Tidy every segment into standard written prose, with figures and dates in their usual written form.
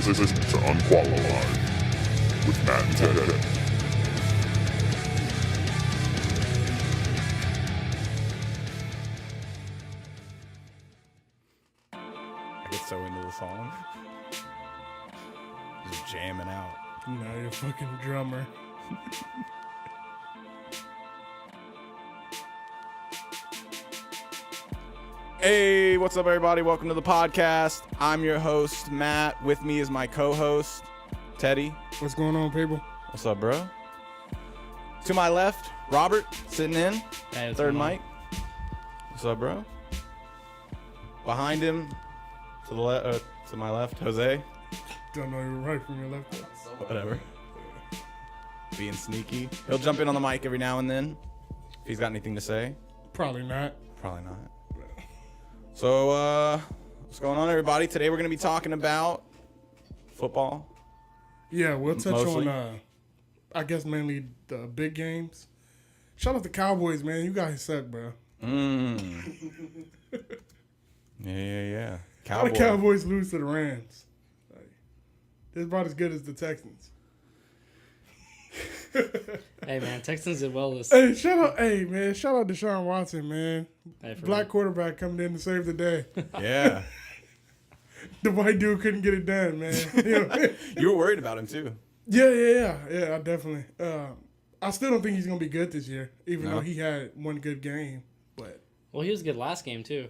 listening to Unqualified with Matt and Ted. I get so into the song. Just jamming out. You know, you're a fucking drummer. Hey, what's up, everybody? Welcome to the podcast. I'm your host, Matt. With me is my co-host, Teddy. What's going on, people? What's up, bro? To my left, Robert, sitting in. Hey, what's Third going on? mic. What's up, bro? Behind him, to my left, Jose. Don't know your right from your left. Whatever. Being sneaky. He'll jump in on the mic every now and then if he's got anything to say. Probably not. Probably not. So, what's going on, everybody? Today we're going to be talking about football. Yeah, we'll touch Mostly. on, I guess, mainly the big games. Shout out to Cowboys, man. You guys suck, bro. Yeah. How the Cowboys lose to the Rams? Like, they're about as good as the Texans. Hey man, Texans did well this. Hey, shout out to Deshaun Watson, man. Hey, for Black real. quarterback coming in to save the day. Yeah. The white dude couldn't get it done, man. You know? You were worried about him, too. Yeah, I definitely. I still don't think he's gonna be good this year, even No. though he had one good game. But Well, he was good last game too,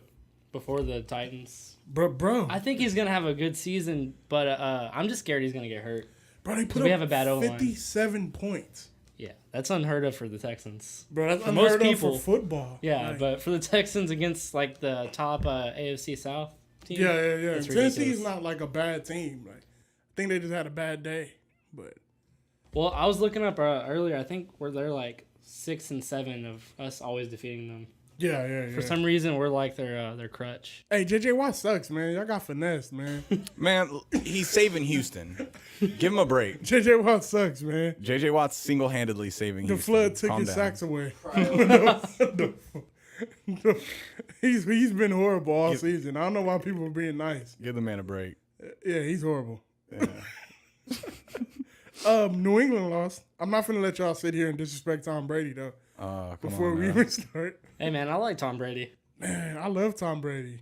before the Titans. bro, I think he's gonna have a good season, but I'm just scared he's gonna get hurt. they put we up have a bad O-line. 57 points. Yeah, that's unheard of for the Texans. Bro, that's For unheard most of people. for football. Yeah, Like, but for the Texans against like the top AFC South team. yeah. That's Tennessee's ridiculous. not like a bad team. Like, I think they just had a bad day. But Well, I was looking up earlier. I think they're like 6 and 7 of us always defeating them. yeah. For some reason, we're like their crutch. Hey, JJ Watt sucks, man. Y'all got finessed, man. Man, he's saving Houston. Give him a break. JJ Watt sucks, man. J.J. Watt's single-handedly saving The Houston. flood took Calm his down. sacks away. He's been horrible all season. I don't know why people are being nice. Give the man a break. Yeah, he's horrible. Yeah. New England lost. I'm not finna let y'all sit here and disrespect Tom Brady though. Come Before on, we man. even start, Hey man, I like Tom Brady. man, I love Tom Brady.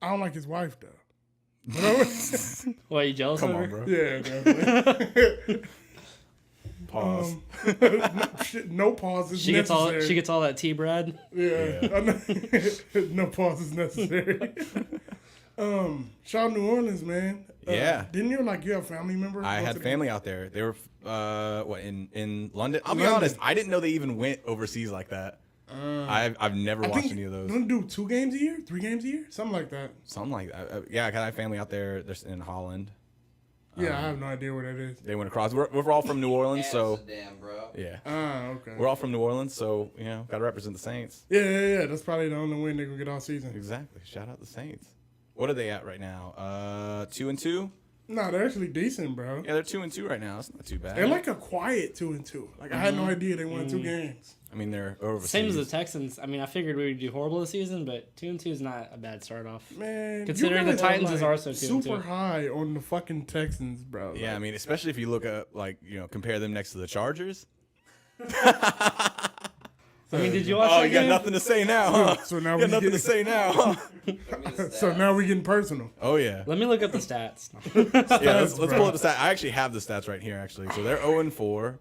I don't like his wife though. What, you jealous Come of on, her? bro. Yeah, definitely. Pause. No pause is She necessary. gets all that tea bread. Yeah. No pause is necessary. Shout out New Orleans, man. Yeah. Didn't you have family members? I go had to the- family out there. They were, in London? I'll be London. honest. I didn't know they even went overseas like that. I've never I watched think any of those. Don't do 2 games a year, 3 games a year, something like that. Something like that. Yeah, I have family out there. They're in Holland. Yeah, I have no idea what that is. They went across. We're all from New Orleans, so Amsterdam, bro. yeah. Okay. We're all from New Orleans, so got to represent the Saints. Yeah. That's probably the only win they're gonna get all season. Exactly. Shout out the Saints. What are they at right now? 2-2. No, they're actually decent, bro. Yeah, they're 2-2 right now. That's not too bad. They're like a quiet 2-2. Like I had no idea they won 2 games. I mean, they're overseas. Same as the Texans. I mean, I figured we would do horrible this season, but 2-2 is not a bad start off. Man, Considering you the guys are, Titans is also 2-2. super high on the fucking Texans, bro. Yeah, I mean, especially if you look at compare them next to the Chargers. I mean, did you watch Oh, that you got game? nothing to say now, huh? So now You we got nothing to get, say now, huh? so now we getting personal. Oh yeah. Let me look up the stats. Yeah, let's bro. pull up the stats. I actually have the stats right here, actually. So they're 0-4.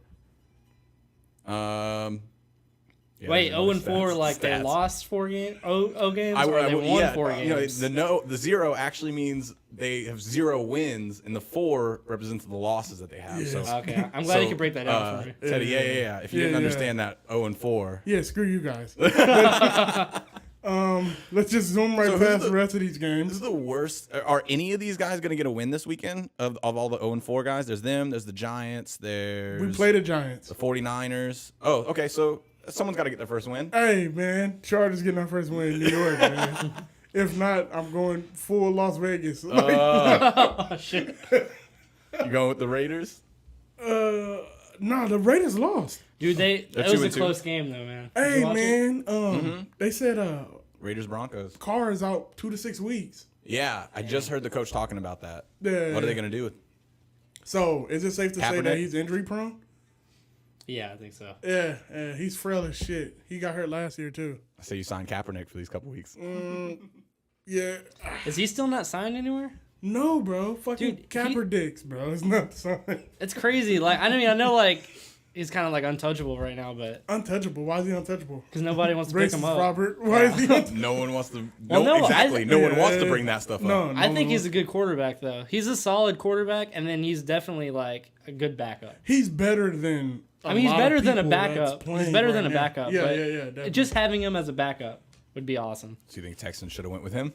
Yeah, Wait, there's no 0-4, stats. like they Stats. lost 4 games, games, or they won yeah, 4 games? the 0 actually means they have 0 wins, and the 4 represents the losses that they have. So, Okay, I'm glad you could break that down for me. Teddy, yeah. If you didn't understand that 0-4, Yeah, screw you guys. Let's just zoom right So who's past the- the rest of these this games. is the worst. Are any of these guys going to get a win this weekend? Of all the 0-4 guys, there's them. There's the Giants. There's We play the Giants. the 49ers. Oh, okay. So someone's got to get their first win. Hey, man, Chargers getting our first win in New York, man. If not, I'm going full Las Vegas. Oh shit! You going with the Raiders? No, the Raiders lost. Dude, They're that was a 2-2. close game though, man. Did Hey, you watch it? man, they said Raiders Broncos. Carr is out 2 to 6 weeks. Yeah, I just heard the coach talking about that. Yeah. What are they going to do with So, is it safe to say Kaepernick? that he's injury prone? Yeah, I think so. Yeah, he's frail as shit. He got hurt last year, too. I say you signed Kaepernick for these couple weeks. Yeah. Is he still not signed anywhere? No, bro. Fucking Dude, Capper dicks, bro. It's not something. It's crazy. Like I know like he's kind of like untouchable right now, but Untouchable. Why is he untouchable? because nobody wants to pick him Racist up. Robert. Why is he untouchable? No one wants to. Well, no, exactly. I- No one Yeah, wants to yeah. bring that stuff up. No, I think he's a good quarterback though. He's a solid quarterback, and then he's definitely like a good backup. He's better than. I mean, he's lot of better than a people that's backup. He's playing better than right a now. backup. Yeah, but yeah, definitely. just having him as a backup would be awesome. So you think Texans should have went with him?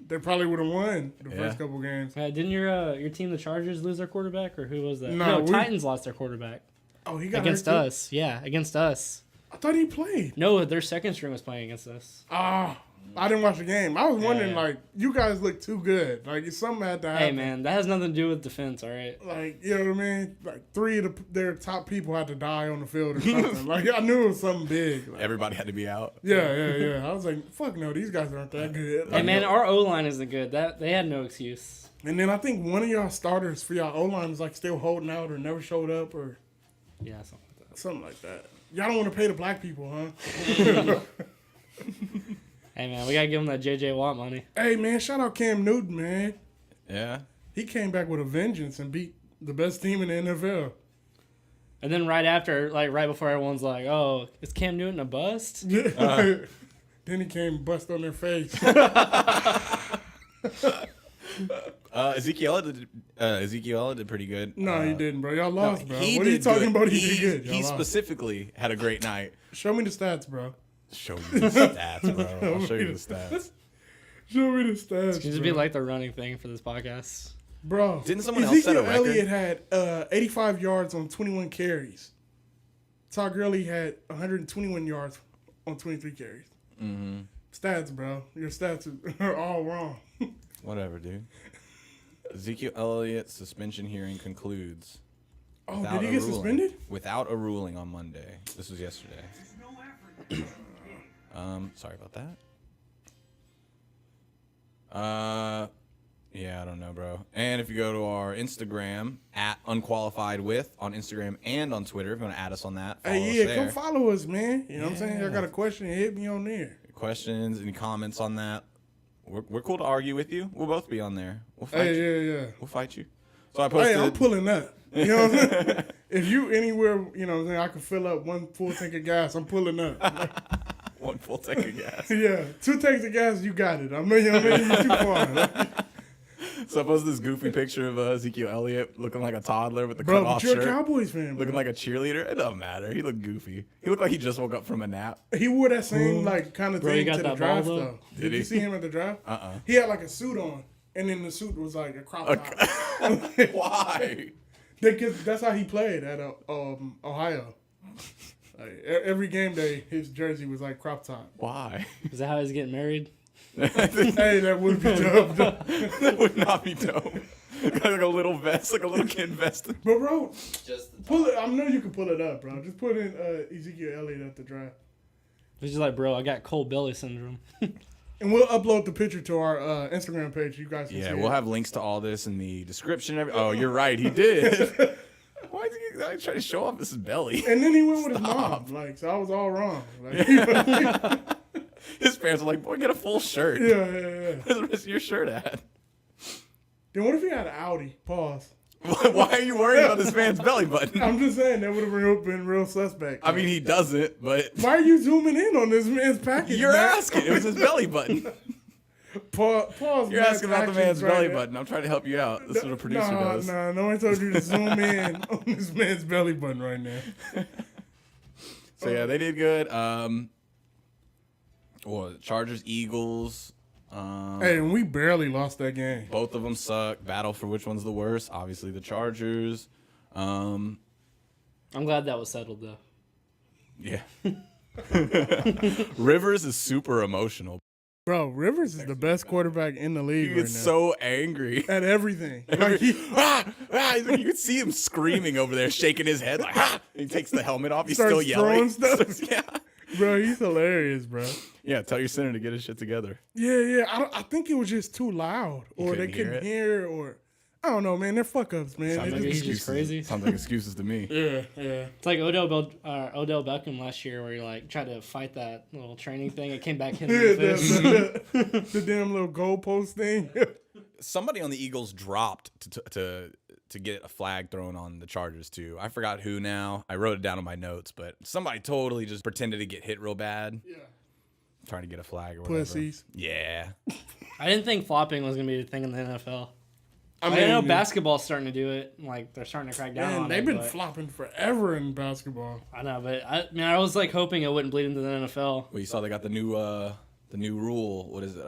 They probably would have won the Yeah. first couple games. Didn't your team, the Chargers, lose their quarterback, or who was that? No, we- Titans lost their quarterback Oh, he got against hurt too? us. Yeah, against us. I thought he played. No, their second string was playing against us. Ah, I didn't watch the game. I was wondering, Yeah. like, you guys look too good. Like, something had to happen. Hey man, that has nothing to do with defense, all right? Like, you know what I mean? Like, three of their top people had to die on the field or something. Like, I knew it was something big. Like, Everybody had to be out. yeah. I was like, fuck no, these guys aren't that good. Hey Like, man, our O line isn't good. That they had no excuse. And then I think one of y'all starters for y'all O-line was, like, still holding out or never showed up or Yeah, something like that. something like that. Y'all don't want to pay the black people, huh? Hey man, we gotta give him that JJ Watt money. Hey, man, shout out Cam Newton, man. Yeah. He came back with a vengeance and beat the best team in the NFL. And then right after, like right before everyone's like, "Oh, is Cam Newton a bust?" Then he came and bust on their face. Ezekiel did pretty good. No, he didn't, bro. Y'all lost, bro. He What are you did talking good. about? He did good. He Y'all lost. specifically had a great night. Show me the stats, bro. Show you the stats, bro. I'll show you the stats. Show me the stats. It should just be like the running thing for this podcast. bro. Didn't someone else set a record? Elliott had 85 yards on 21 carries. Todd Gurley had 121 yards on 23 carries. Mm-hmm. Stats, bro. Your stats are all wrong. Whatever, dude. Ezekiel Elliott's suspension hearing concludes. Oh, without did he a get ruling. suspended? Without a ruling on Monday. This was yesterday. Sorry about that. Yeah, I don't know, bro. And if you go to our Instagram at Unqualified with on Instagram and on Twitter, if you want to add us on that, follow us Hey, yeah, there. come follow us, man. You know what I'm saying? Yeah. I got a question. Hit me on there. Questions, any comments on that? We're cool to argue with you. We'll both be on there. We'll fight you. Hey, yeah. We'll fight you. So I posted. Hey, I'm pulling up. You know what I'm saying? If you anywhere, you know what I'm saying, I can fill up one full tank of gas, I'm pulling up. one full tank of gas. Yeah, 2 tanks of gas, you got it. I'm making you too far. So I posted this goofy picture of Ezekiel Elliott looking like a toddler with the Bro, cut off but you're shirt. a Cowboys fan, bro. Looking like a cheerleader. It doesn't matter. He looked goofy. He looked like he just woke up from a nap. He wore that same like kind of Bro, he thing got to the that draft ball, though? though. Did Did he? you see him at the draft? Uh-uh. He had like a suit on, and then the suit was like a crop top. Why? That's how he played at Ohio. Like, every game day, his jersey was like crop top. Why? Is that how he's getting married? Hey, that would be dope. That would not be dope. Got like a little vest, like a little kid vest. But bro, Just the pull it. I know you can pull it up, bro. Just put in Ezekiel Elliott at the draft, He's just like, bro, I got cold belly syndrome. and we'll upload the picture to our Instagram page. You guys can Yeah, see we'll it. have links to all this in the description. Oh, you're right. He did. Why is he trying to show off his belly? And then he went with his mom. Like, so I was all wrong. Like, His parents are like, boy, get a full shirt. yeah. Where's the rest of your shirt at? Then what if he had an Audi? Pause. Why are you worried about this man's belly button? I'm just saying that would have been real suspect. I mean, he doesn't, but why are you zooming in on this man's package? you're man? asking. It was his belly button. Pause. You're Matt's asking about the actions man's right belly now. button. I'm trying to help you out. This is what a producer does. Nah, no one told you to zoom in on this man's belly button right now. So yeah, they did good. Chargers, Eagles. Hey, and we barely lost that game. Both of them suck. Battle for which one's the worst? Obviously the Chargers. I'm glad that was settled though. Yeah. Rivers is super emotional. Bro, Rivers is the best quarterback in the league He right gets now. so angry. At everything. Like he You could see him screaming over there, shaking his head like, ah! He takes the helmet off. He's Starts still yelling. throwing stuff. Yeah. Bro, he's hilarious, bro. Yeah, tell your center to get his shit together. Yeah. I think it was just too loud, or they couldn't hear, or I don't know, man. They're fuck ups, man. Sounds They like just- he's just excuses. crazy. Sounds like excuses to me. yeah. It's like Odell Beckham last year, where he like tried to fight that little training thing. It came back hit him Yeah, in the face. the damn little goalpost thing. Somebody on the Eagles dropped to get a flag thrown on the Chargers too. I forgot who now. I wrote it down in my notes, but somebody totally just pretended to get hit real bad. Yeah. Trying to get a flag or whatever. Pussies. Yeah. I didn't think flopping was gonna be a thing in the NFL. I I know basketball's starting to do it. Like they're starting to crack down Man, on they've it. been but- flopping forever in basketball. I know, but I was like hoping it wouldn't bleed into the NFL. Well, you saw they got the new rule. What is it?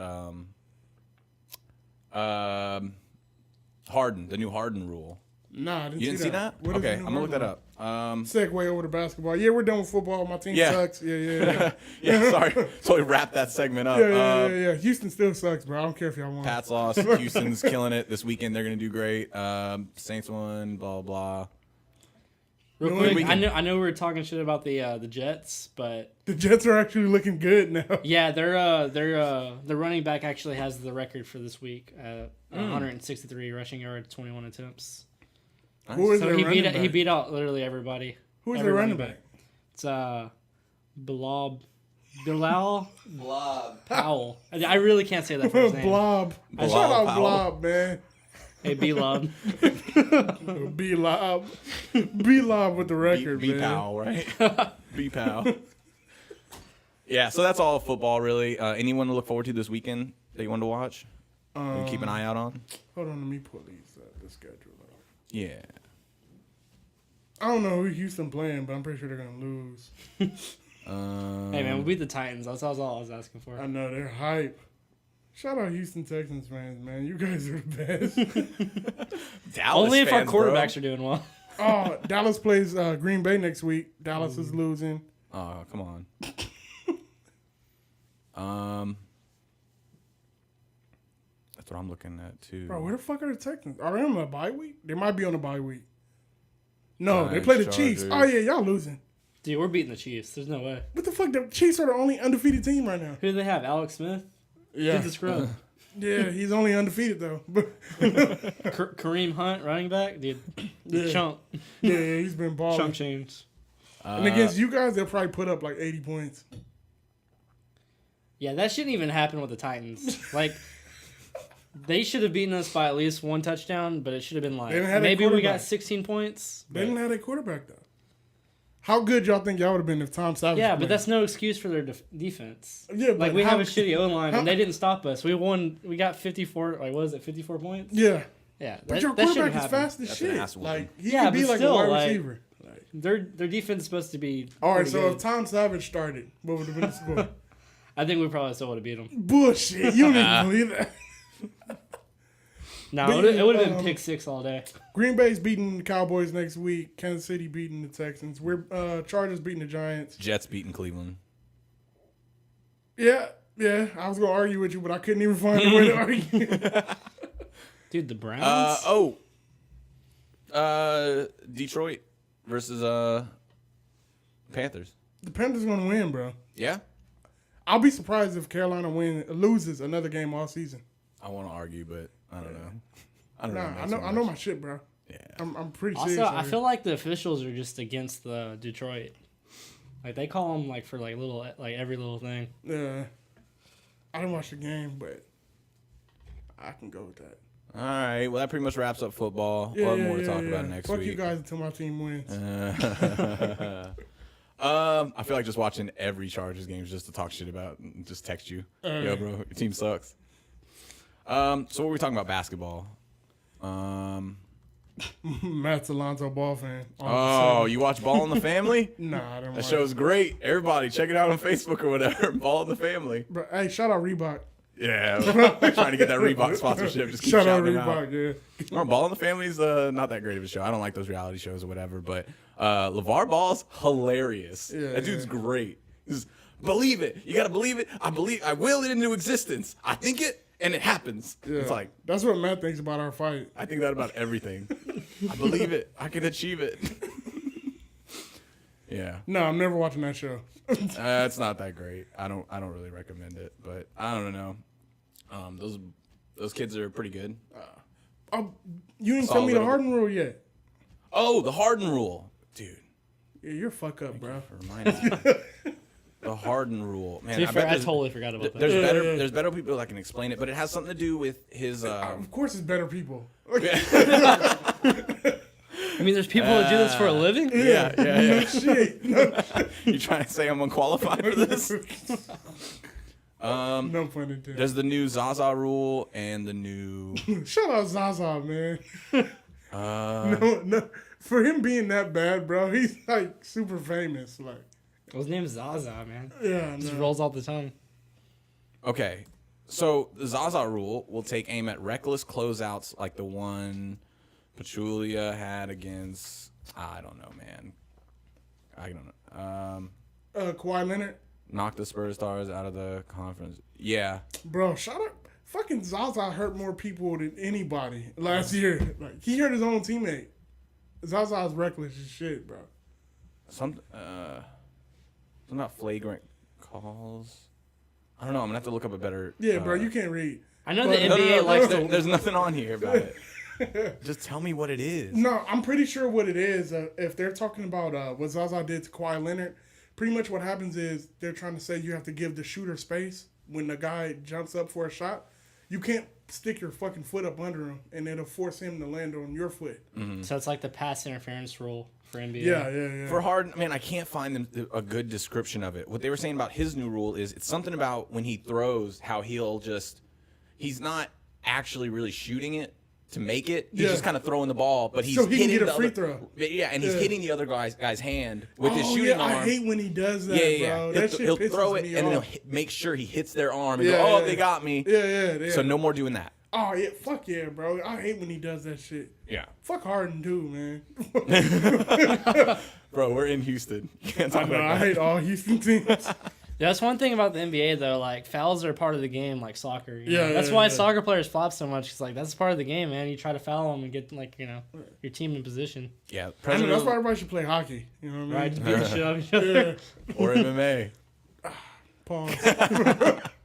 Harden, the new Harden rule. Nah, I didn't You didn't see that? What is Okay, the I'm new gonna look that rule? up. Segue over to basketball. Yeah, we're done with football. My team Yeah. sucks. Yeah. Yeah, sorry, totally wrapped that segment up. Yeah. Houston still sucks, bro. I don't care if y'all want. Pats lost. Houston's killing it this weekend. They're gonna do great. Saints won. Blah blah. Real No, quick, we I know we were talking shit about the Jets, but The Jets are actually looking good now. yeah, their running back actually has the record for this week. 163 rushing yards, 21 attempts. Who is So their he running beat back? he beat out literally everybody. Who is Every their running back? It's Bilal Powell. I really can't say that first name. Blob. Bilal Shout out Powell. Blob, man. Hey, B-Lob. B-Lob. B-Lob with the record, B man. Pow, right? B Pow. Yeah, so that's all football really. Anyone to look forward to this weekend that you want to watch? You keep an eye out on. Hold on, let me pull the schedule up. Yeah. I don't know who Houston playing, but I'm pretty sure they're gonna lose. Hey, man, we beat the Titans. That's all I was asking for. I know they're hype. Shout out Houston Texans fans, man. You guys are the best. Dallas Only if our fans, bro. quarterbacks are doing well. Oh, Dallas plays Green Bay next week. Dallas is losing. Oh, come on. That's what I'm looking at too. Bro, where the fuck are the Texans? Are they on a bye week? They might be on a bye week. No, they Giants, play the Chiefs. Oh, Chargers. yeah, y'all losing. Dude, we're beating the Chiefs. There's no way. What the fuck? The Chiefs are the only undefeated team right now. Who do they have? Alex Smith? Yeah. Dude's a scrub. Yeah, he's only undefeated, though. But Kareem Hunt, running back? Dude, Yeah. chump. yeah, he's been balling. Chump change. And against you guys, they'll probably put up like 80 points. Yeah, that shouldn't even happen with the Titans. Like, they should have beaten us by at least one touchdown, but it should have been like, They didn't have a maybe we got quarterback. 16 points. They didn't have a quarterback, though. How good y'all think y'all would have been if Tom Savage Yeah, but played? that's no excuse for their defense. Yeah, but Like, we how- have a shitty O-line, how- and they didn't stop us. We won. We got 54, like, what is it, 54 points? Yeah. Yeah, But your that shouldn't quarterback is happen. fast as That's an shit. ass whooping. Like, he Yeah, could be but like still, a wide like- receiver. Like, Their defense is supposed to be all right, pretty so good. if Tom Savage started, what would have been the score? I think we probably still would have beat them. Bullshit. You don't even believe that. No, But it would have yeah, been pick six all day. Green Bay's beating the Cowboys next week. Kansas City beating the Texans. We're Chargers beating the Giants. Jets beating Cleveland. Yeah. I was gonna argue with you, but I couldn't even find a way to argue. Dude, the Browns? Detroit versus Panthers. The Panthers gonna win, bro. Yeah, I'll be surprised if Carolina loses another game all season. I want to argue, but I don't know. I don't know. Nah, I know my shit, bro. Yeah. I'm pretty Also, serious. I feel like the officials are just against the Detroit. Like, they call them, like, for, like, little, like, every little thing. Yeah. I didn't watch the game, but I can go with that. All right. Well, that pretty much wraps up football. We'll have more to talk about next Fuck week. you guys until my team wins. I feel like just watching every Chargers games just to talk shit about and just text you. Yo, bro, your team sucks. So what were we talking about? Basketball. Matt's Alonzo Ball fan. Oh, you watch Ball in the Family? Nah, I don't That watch show's great. Everybody, check it out on Facebook or whatever. Ball in the Family. it. Bro, hey, shout out Reebok. Yeah, we're trying to get that Reebok sponsorship. Just keep Shout out shouting them Reebok, out. yeah. Remember, Ball in the Family is not that great of a show. I don't like those reality shows or whatever, but LeVar Ball's hilarious. Yeah, That dude's yeah. great. He's, believe it. You gotta believe it. I will it into existence. I think it, and it happens. Yeah. It's like, That's what Matt thinks about our fight. I think that about everything. I believe it. I can achieve it. Yeah. No, I'm never watching that show. It's not that great. I don't really recommend it, but I don't know. Those kids are pretty good. You didn't tell me the Solid. Harden rule yet. Oh, the Harden rule, dude. Yeah, you're fuck up, bro. For reminding me. The Harden rule, man. To be fair, I there's- totally forgot about that. There's better people that can explain it, but it has something to do with his. Of course, it's better people. I mean, there's people that do this for a living. Yeah. No shit. No, You trying to say I'm unqualified for this? no pun intended. There's the new Zaza rule and the new. Shout out Zaza, man. No. For him being that bad, bro, he's like super famous. Like, His name is Zaza, man. yeah, Just no. rolls off the tongue. Okay, so the Zaza rule will take aim at reckless closeouts like the one Pachulia had against. I don't know, man. I don't know. Kawhi Leonard, Knock the Spurs stars out of the conference. Yeah. bro. Shout out. Fucking Zaza hurt more people than anybody last year. Like, he hurt his own teammate. Zaza's reckless as shit, bro. Something about flagrant calls. I don't know. I'm gonna have to look up a better. Yeah, bro, you can't read. I know But- the No, NBA no, no, likes there's, to. there's nothing on here about it. Just tell me what it is. No, I'm pretty sure what it is. If they're talking about what Zaza did to Kawhi Leonard, pretty much what happens is they're trying to say you have to give the shooter space when the guy jumps up for a shot. You can't stick your fucking foot up under him, and it'll force him to land on your foot. So it's like the pass interference rule for NBA. Yeah. For Harden, man, I can't find a good description of it. What they were saying about his new rule is it's something about when he throws, how he's not actually really shooting it to make it. He's Yeah. just kind of throwing the ball, but he's So he can hitting get a the free other- throw. Yeah, and he's Yeah. hitting the other guy's hand with his Oh, shooting yeah, arm. I hate when he does that, yeah. bro. That shit He'll pisses throw it me and then he'll off. make sure he hits their arm and Yeah, go, oh, yeah. they got me. Yeah. So no more doing that. Oh yeah, fuck yeah, bro. I hate when he does that shit. Yeah. Fuck Harden too, man. Bro, we're in Houston. You can't I talk know. about I that. hate all Houston teams. That's one thing about the NBA though. Like fouls are part of the game, like soccer. You know? Yeah, That's yeah, why yeah. soccer players flop so much. It's like that's part of the game, man. You try to foul them and get your team in position, Yeah. I mean, President that's why everybody should play hockey. You know what I right? To mean? beat the shit out of each other. Yeah. or MMA. Pause.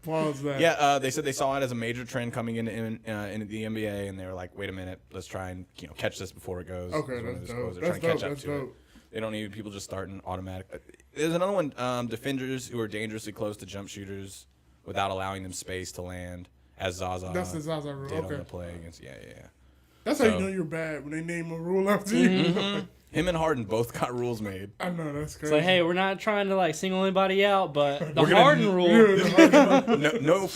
Pause that. Yeah, they said they saw it as a major trend coming into the NBA, and they were like, "Wait a minute, let's try and catch this before it goes." Okay, When that's this goes. dope. They're That's trying dope. to catch up That's to it. dope. They don't need people just starting automatic. There's another one: defenders who are dangerously close to jump shooters without allowing them space to land, as Zaza That's the Zaza rule. did on Okay. the play against. Yeah. That's how So- you know you're bad when they name a rule after you. Him and Harden both got rules made. I know that's It's crazy. like, hey, we're not trying to like single anybody out, but the We're gonna- Harden rule.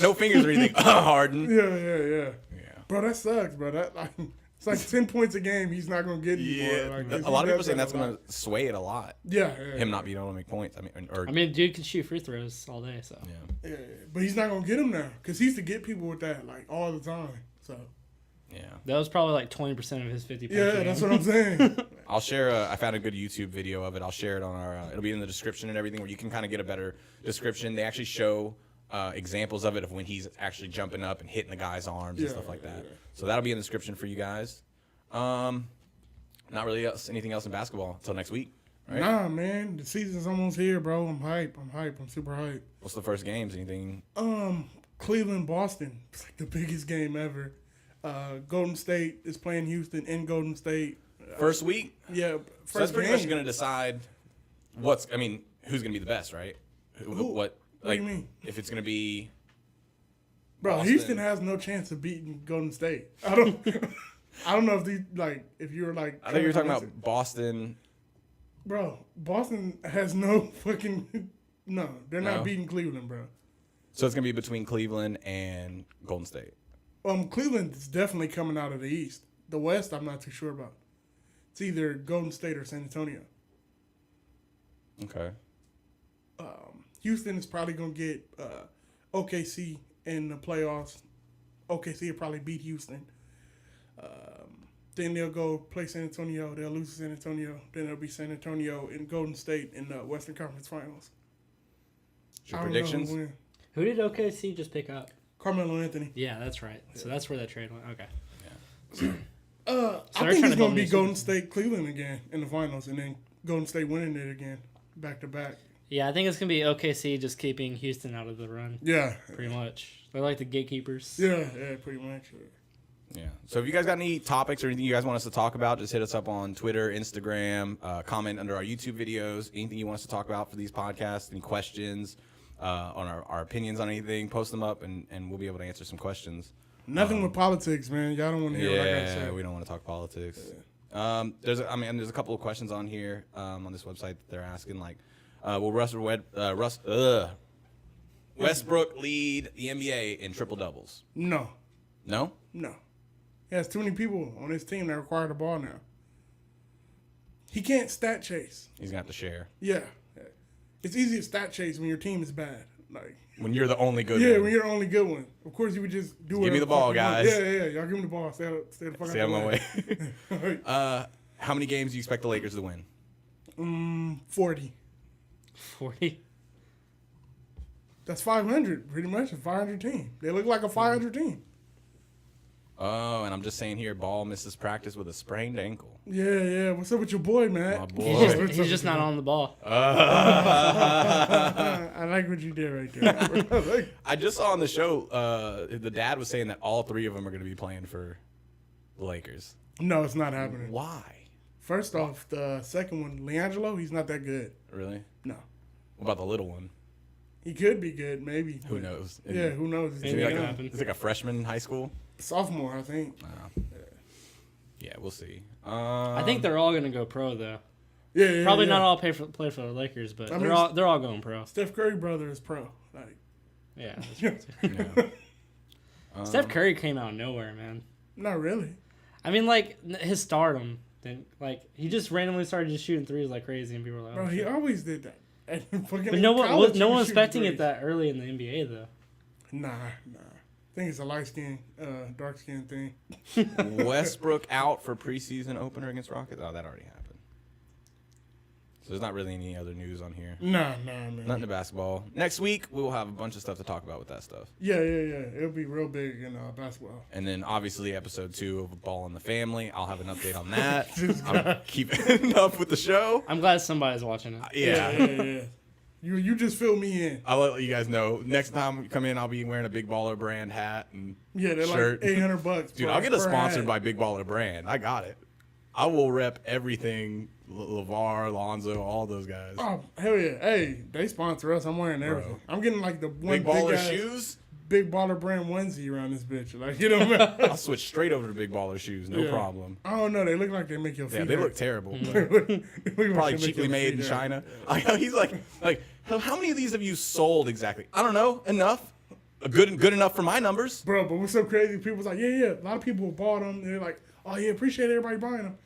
No fingers or anything. Harden. Yeah. Yeah. Bro, that sucks, bro. That like it's like 10 points a game. He's not gonna get anymore. Yeah. Like, A lot of people saying that's gonna sway it a lot. Yeah. Him not being able to make points. I mean, dude can shoot free throws all day. So Yeah. Yeah, but he's not gonna get him now because he used to get people with that like all the time. So Yeah. that was probably like 20% of his 50 points. yeah, that's what I'm saying. I'll share. I found a good YouTube video of it. I'll share it on our. It'll be in the description and everything, where you can kind of get a better description. They actually show examples of it of when he's actually jumping up and hitting the guy's arms and Yeah, stuff like that. yeah. So that'll be in the description for you guys. Not really anything else in basketball until next week, right? Nah, man, the season's almost here, bro. I'm hype. I'm super hype. What's the first games? Anything? Cleveland, Boston. It's like the biggest game ever. Golden State is playing Houston in Golden State. First week. Yeah, first So that's pretty game. much going to decide who's going to be the best, right? What do you mean? If it's going to be Bro, Boston. Houston has no chance of beating Golden State. I don't know if if you were like. I thought you were talking about Boston. Bro, Boston has no fucking. No, they're No? not beating Cleveland, bro. So it's going to be between Cleveland and Golden State. Cleveland is definitely coming out of the East. The West, I'm not too sure about. It's either Golden State or San Antonio. Okay. Houston is probably gonna get OKC in the playoffs. OKC will probably beat Houston. Then they'll go play San Antonio. They'll lose to San Antonio. Then it'll be San Antonio and Golden State in the Western Conference Finals. Your I don't know who predictions? win. Who did OKC just pick up? Carmelo Anthony. Yeah, that's right. So that's where that trade went. Okay. I they're think trying it's to gonna build be a Golden State Cleveland again in the finals, and then Golden State winning it again. back to back. Yeah, I think it's gonna be OKC just keeping Houston out of the run. Yeah, Pretty much. They're like the gatekeepers. yeah, pretty much. Yeah. So if you guys got any topics or anything you guys want us to talk about, just hit us up on Twitter, Instagram, comment under our YouTube videos. Anything you want us to talk about for these podcasts, any questions on our opinions on anything, post them up and we'll be able to answer some questions. Nothing with politics, man. Y'all don't want to hear what I gotta say. Yeah, we don't want to talk politics. Yeah. There's a couple of questions on here on this website that they're asking, like, will Westbrook lead the NBA in triple doubles? No. No? No. He has too many people on his team that require the ball now. He can't stat chase. He's gonna have to share. Yeah. It's easy to stat chase when your team is bad. Like, When you're the only good yeah, one. when you're the only good one. Of course, you would just do it. Give me the ball, guys. Yeah. Y'all give me the ball. Stay the fuck Stay out out of of my the way. How many games do you expect the Lakers to win? 40. 40. That's 500, pretty much. A 500 team. They look like a 500 team. Oh, and I'm just saying here, Ball misses practice with a sprained ankle. Yeah. What's up with your boy, man? My boy. He's just not on the ball. I like what you did right there. I just saw on the show, the dad was saying that all three of them are going to be playing for the Lakers. No, it's not happening. Why? First off, the second one, Leangelo, he's not that good. Really? No. What about the little one? He could be good, maybe. Who knows? Yeah, who knows? Is He's he like Anything a, happen. he's like a freshman in high school? sophomore, I think. Yeah, we'll see. I think they're all gonna go pro though. Yeah. Probably not all play for the Lakers, but I mean, they're all going pro. Steph Curry brother is pro. Like, Yeah. Yeah. Steph Curry came out of nowhere, man. not really. I mean, like his stardom, like he just randomly started just shooting threes like crazy, and people were like, Bro, oh, he shit. always did that. And fucking But no in college, he one was expecting shooting it that early in the NBA though. threes. Nah. I think it's a light skin, dark skin thing. Westbrook out for preseason opener against Rockets. Oh, that already happened. So there's not really any other news on here. Nah, man. Nothing to basketball. Next week we will have a bunch of stuff to talk about with that stuff. Yeah. It'll be real big in basketball. And then obviously episode 2 of Ball in the Family. I'll have an update on that. I'm keeping up with the show. I'm glad somebody's watching it. Yeah. You just fill me in. I'll let you guys know. Next time we come in, I'll be wearing a Big Baller Brand hat and Yeah, they're shirt. like $800. Dude, per- I'll get us per sponsored hat. by Big Baller Brand. I got it. I will rep everything. LeVar, Lonzo, all those guys. Oh, hell yeah. Hey, they sponsor us. I'm wearing everything. I'm getting like the one Big Baller ass shoes? Big Baller Brand onesie around this bitch. Like, you know what I mean? I'll switch straight over to Big Baller shoes. No Yeah. problem. I don't know. They look like they make your feet Yeah, they hurt. look terrible. but They look like Probably they make cheaply your made feet in hurt. China. I know he's like, how many of these have you sold exactly? I don't know. Enough. Good enough for my numbers. Bro, but what's so crazy? People's like, yeah. A lot of people bought them. They're like, oh, yeah, appreciate everybody buying them.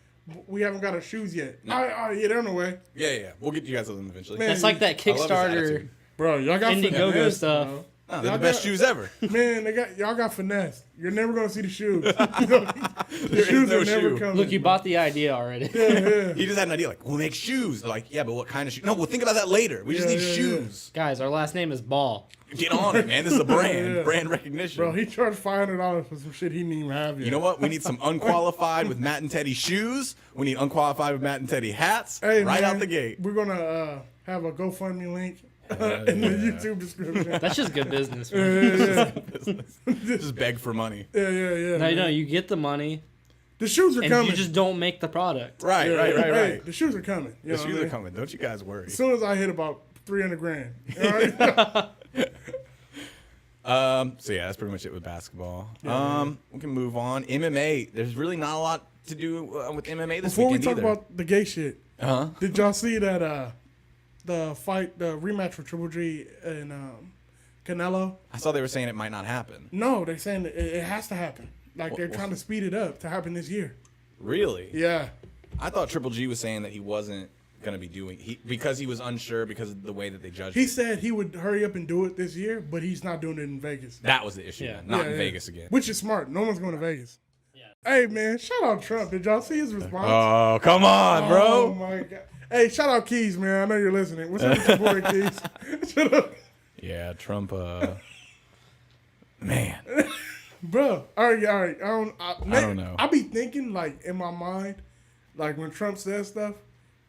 We haven't got our shoes yet. Yeah, they're on the way. Yeah. We'll get you guys them eventually. Man, That's like that I love his Kickstarter attitude. Bro, y'all got Indiegogo finesse, stuff. bro. Oh, they're Y'all the best got- shoes ever. Man, y'all got finesse. You're never gonna see the shoes. the is shoes no are never shoe. coming. Look, you bought the idea already. He just had an idea like, we'll make shoes. They're like, yeah, but what kind of shoes? No, we'll think about that later. We just need shoes. Guys, our last name is Ball. Get on it, man. This is a brand. Yeah. Brand recognition. Bro, he charged $500 for some shit he didn't even have yet. You know what? We need some Unqualified with Matt and Teddy shoes. We need Unqualified with Matt and Teddy hats Hey, right man, out the gate. We're gonna have a GoFundMe link in the YouTube description. That's just good business. Man. Just beg for money. Yeah. No, you get the money The shoes are and coming. you just don't make the product. Right. Hey, the shoes are coming. You The know shoes what I are mean? coming. Don't you guys worry. As soon as I hit about $300,000. All right. So yeah, that's pretty much it with basketball. We can move on. MMA. There's really not a lot to do with MMA this Before we weekend talk either. about the gay shit, Uh-huh. did y'all see that the rematch for Triple G and Canelo? I saw they were saying it might not happen. No, they're saying that it has to happen. Like they're trying to speed it up to happen this year. Really? Yeah. I thought Triple G was saying that he wasn't going to be doing because he was unsure because of the way that they judged He it. said he would hurry up and do it this year, but he's not doing it in Vegas. That was the issue. Yeah. then. Not Yeah, in yeah. Vegas again. Which is smart. No one's going to Vegas. Yeah. Hey, man, shout out Trump. Did y'all see his response? Oh, come on, Oh, bro. my God. Hey, shout out Keys, man. I know you're listening. What's up with your boy, Keys? Shut up. Yeah, Trump. Man. Bro, all right. I don't know. I be thinking, like, in my mind, like, when Trump says stuff,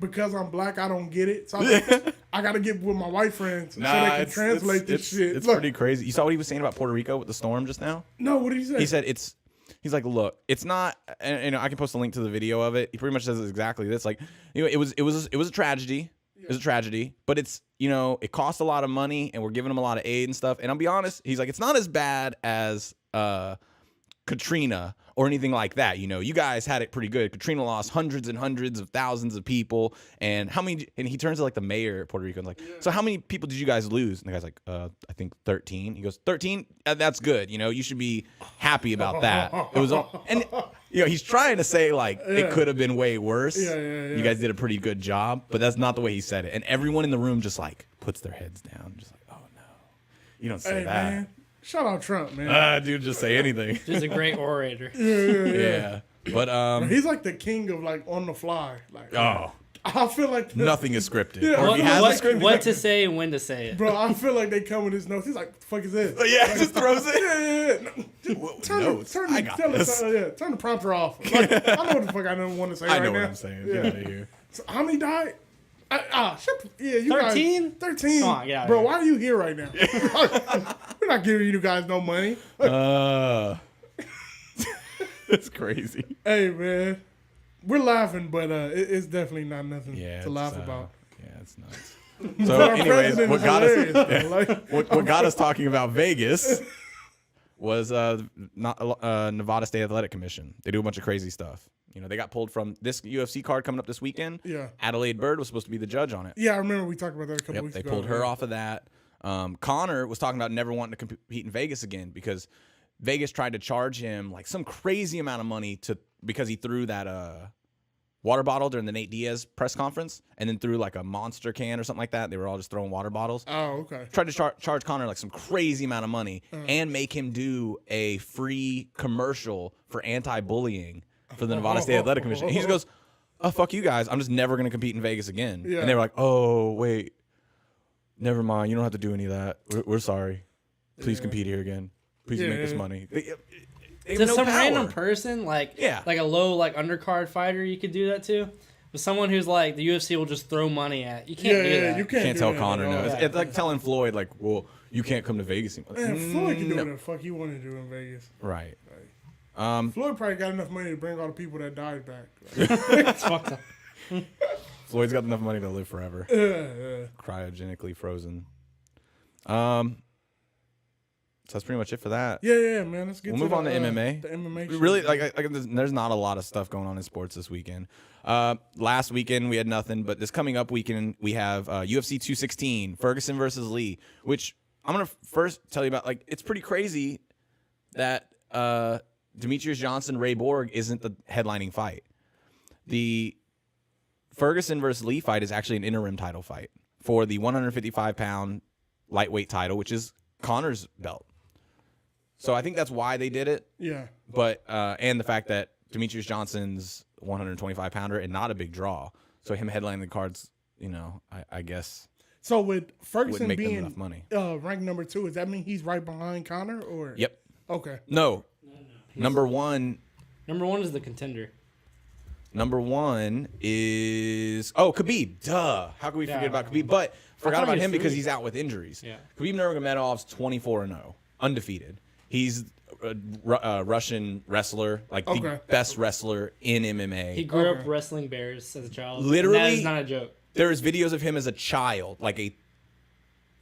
because I'm black, I don't get it. So I got to get with my white friends so they can translate this shit. It's pretty crazy. You saw what he was saying about Puerto Rico with the storm just now? No, what did he say? He said he's like, look, it's not, and I can post a link to the video of it. He pretty much says exactly this. Like, it was a tragedy. It was a tragedy, but it's, it cost a lot of money and we're giving them a lot of aid and stuff. And I'll be honest, he's like, it's not as bad as Katrina or anything like that. You guys had it pretty good. Katrina lost hundreds and hundreds of thousands of people. And he turns to like the mayor of Puerto Rico and like, so how many people did you guys lose? And the guy's like, I think 13. He goes, 13? That's good. You should be happy about that. It was all, and he's trying to say like, it could have been way worse. Yeah. You guys did a pretty good job, but that's not the way he said it. And everyone in the room just like puts their heads down. Just like, oh no, you don't say that. Man. Shout out Trump, man. Dude, just say anything. He's a great orator. Yeah. But he's like the king of like on the fly. Like, oh, I feel like nothing is scripted. Yeah. Or if he has a script, What to say and when to say it. bro, I feel like they come with his notes. He's like, "What the fuck is this?" yeah, just throws it. Yeah. Turn the prompter off. Like, I know what the fuck I don't want to say I right know now. what I'm saying. Yeah. Get out of here. So how many died? You 13? guys, 13. Come on, get out of bro, here. why are you here right now? We're not giving you guys no money. It's crazy. Hey, man. We're laughing, but it's definitely not nothing Yeah, to laugh about. Yeah, it's nuts. But So, our anyways, president what is got us hilarious, bro. Like, what got us talking about Vegas was Nevada State Athletic Commission. They do a bunch of crazy stuff. They got pulled from this UFC card coming up this weekend. Yeah. Adelaide Bird was supposed to be the judge on it. yeah, I remember we talked about that a couple weeks They ago. pulled her off of that. Connor was talking about never wanting to compete in Vegas again because Vegas tried to charge him like some crazy amount of money because he threw that water bottle during the Nate Diaz press conference and then threw like a monster can or something like that. They were all just throwing water bottles. Oh, okay. Tried to charge Connor like some crazy amount of money and make him do a free commercial for anti-bullying for the Nevada State Athletic Commission. And he just goes, "Oh, fuck you guys. I'm just never going to compete in Vegas again." Yeah. And they were like, "Oh, wait. Never mind. You don't have to do any of that. We're sorry. Please compete here again. Please make us money." They have To no some power. random person, like a low undercard fighter, you could do that too. But someone who's like the UFC will just throw money at. You can't do that. You Can't do tell that Connor at no. all. It's like telling Floyd, like, well, you can't come to Vegas anymore. Man, Floyd can do whatever the fuck he want to do in Vegas. Right. Floyd probably got enough money to bring all the people that died back. It's fucked up. Floyd's got enough money to live forever. Cryogenically frozen. So that's pretty much it for that. Yeah, man. Let's get We'll move on to MMA. The MMA shit. Really, there's not a lot of stuff going on in sports this weekend. Last weekend we had nothing, but this coming up weekend we have UFC 216, Ferguson versus Lee, which I'm gonna first tell you about. Like, it's pretty crazy that Demetrius Johnson, Ray Borg isn't the headlining fight. The Ferguson versus Lee fight is actually an interim title fight for the 155-pound lightweight title, which is Connor's belt. So I think that's why they did it. Yeah. But and the fact that Demetrius Johnson's 125-pounder and not a big draw, so him headlining the cards, I guess. So with Ferguson make them being enough money. Ranked number 2, does that mean he's right behind Connor? Or Yep. Okay. No. Number one is the contender. Number one is Khabib. Duh. How could we forget about Khabib? But forgot thought about he was him because three. he's out with injuries. Yeah. Khabib Nurmagomedov's 24-0, undefeated. He's a Russian wrestler, like the best wrestler in MMA. He grew up wrestling bears as a child. Literally, and that is not a joke. There's videos of him as a child, like a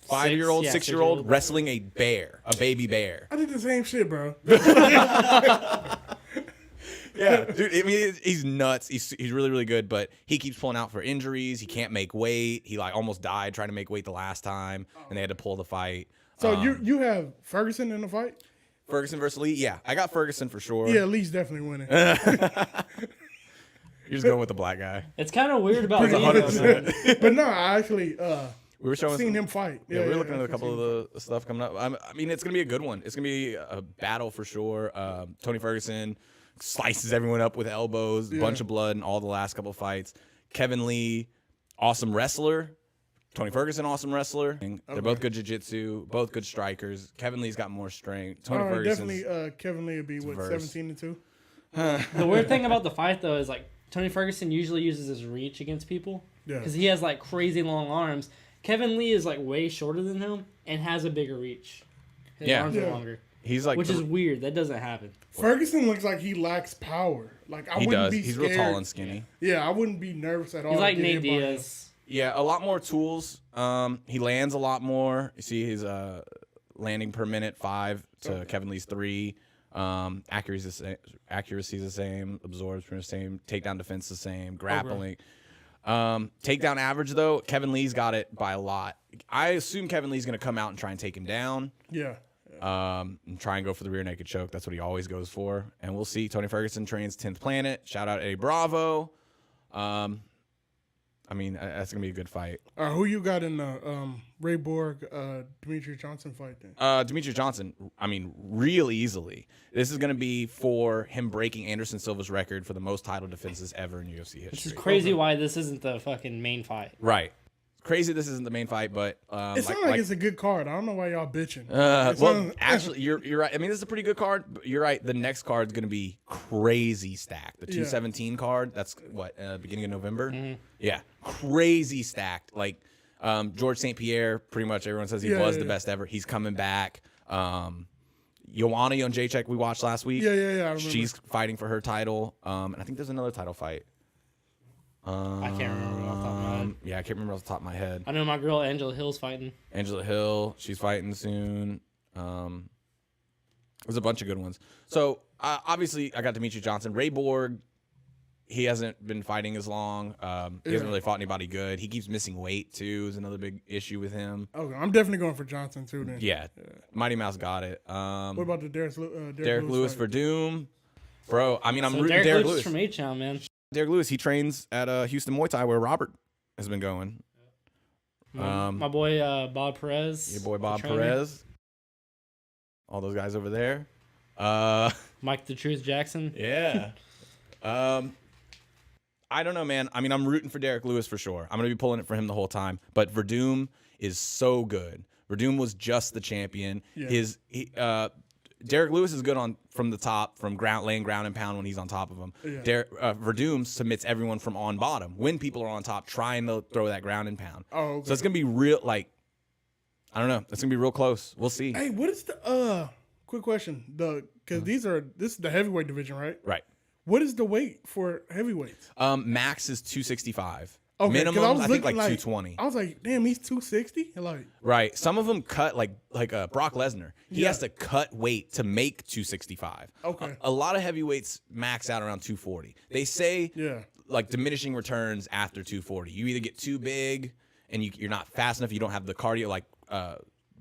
5-year-old, 6-year-old wrestling a bear, a baby bear. I did the same shit, bro. Yeah, dude. I mean, he's nuts. He's really, really good, but he keeps pulling out for injuries. He can't make weight. He almost died trying to make weight the last time, and they had to pull the fight. So you have Ferguson in the fight? Ferguson versus Lee? Yeah, I got Ferguson for sure. Yeah, Lee's definitely winning. You're just going with the black guy. It's kind of weird about It's Lee, 100%. But no, I actually We were showing seen him fight. Yeah, we were looking at a couple of the stuff coming up. I mean, it's gonna be a good one. It's gonna be a battle for sure. Tony Ferguson slices everyone up with elbows, bunch of blood in all the last couple of fights. Kevin Lee, awesome wrestler. Tony Ferguson, awesome wrestler. They're both good jiu-jitsu, both good strikers. Kevin Lee's got more strength. Tony Ferguson's definitely Kevin Lee would be, what, verse. 17-2? The weird thing about the fight, though, is like Tony Ferguson usually uses his reach against people Yeah. because he has like crazy long arms. Kevin Lee is like way shorter than him and has a bigger reach. His arms are longer. He's like, which is weird. That doesn't happen. Ferguson looks like he lacks power. Like I he wouldn't does. be He's scared. real tall and skinny. Yeah, I wouldn't be nervous at all. He's like to get Nate hit by him. Diaz. Yeah, a lot more tools. He lands a lot more. You see his landing per minute 5 to Kevin Lee's 3. Accuracy's the same. Absorbs the same. Takedown defense the same. Grappling. Takedown average though, Kevin Lee's got it by a lot. I assume Kevin Lee's gonna come out and try and take him down. Yeah. And try and go for the rear naked choke. That's what he always goes for. And we'll see. Tony Ferguson trains 10th Planet. Shout out Eddie Bravo. I mean, that's gonna be a good fight. Who you got in the Ray Borg, Demetrius Johnson fight then? Demetrius Johnson, I mean, real easily. This is going to be for him breaking Anderson Silva's record for the most title defenses ever in UFC history. Which is crazy why this isn't the fucking main fight. Right. Crazy this isn't the main fight, but... it sounds like it's a good card. I don't know why y'all bitching. Actually, you're right. I mean, this is a pretty good card, but you're right. The next card's going to be crazy stacked. The 217 card, that's what, beginning of November? Mm-hmm. Yeah. Crazy stacked. Like, George St. Pierre, pretty much everyone says he was the best ever. He's coming back. Joanna Jędrzejczyk we watched last week. Yeah, I remember. She's fighting for her title. And I think there's another title fight. I can't remember off the top of my head. Yeah, I can't remember off the top of my head. I know my girl Angela Hill's fighting. Angela Hill, she's fighting soon. There's a bunch of good ones. So, obviously, I got Demetrius Johnson. Ray Borg, he hasn't been fighting as long. He hasn't really fought anybody good. He keeps missing weight, too, is another big issue with him. Okay, I'm definitely going for Johnson, too, then. Yeah. Mighty Mouse got it. What about the Derek Lewis for Doom? Bro, I mean, I'm rooting Derek Derek Lewis Lewis. from H-Town, man. Derek Lewis, he trains at Houston Muay Thai where Robert has been going. My boy Bob Perez. Your boy Bob trainer. Perez. All those guys over there. Mike the Truth Jackson. Yeah. I don't know, man. I mean, I'm rooting for Derek Lewis for sure. I'm going to be pulling it for him the whole time. But Verdum is so good. Verdum was just the champion. Yeah. Derek Lewis is good from the top, from laying ground and pound when he's on top of him. Yeah. Verdum submits everyone from on bottom. When people are on top, trying to throw that ground and pound. Oh, okay. So it's going to be real, like, I don't know. It's going to be real close. We'll see. Hey, what is the, quick question. Because this is the heavyweight division, right? Right. What is the weight for heavyweights? Max is 265. Okay, minimum, I think like 220. I was like, damn, he's 260? Like, right. Some of them cut like Brock Lesnar. He has to cut weight to make 265. Okay. A lot of heavyweights max out around 240. They say like diminishing returns after 240. You either get too big and you're not fast enough. You don't have the cardio. Like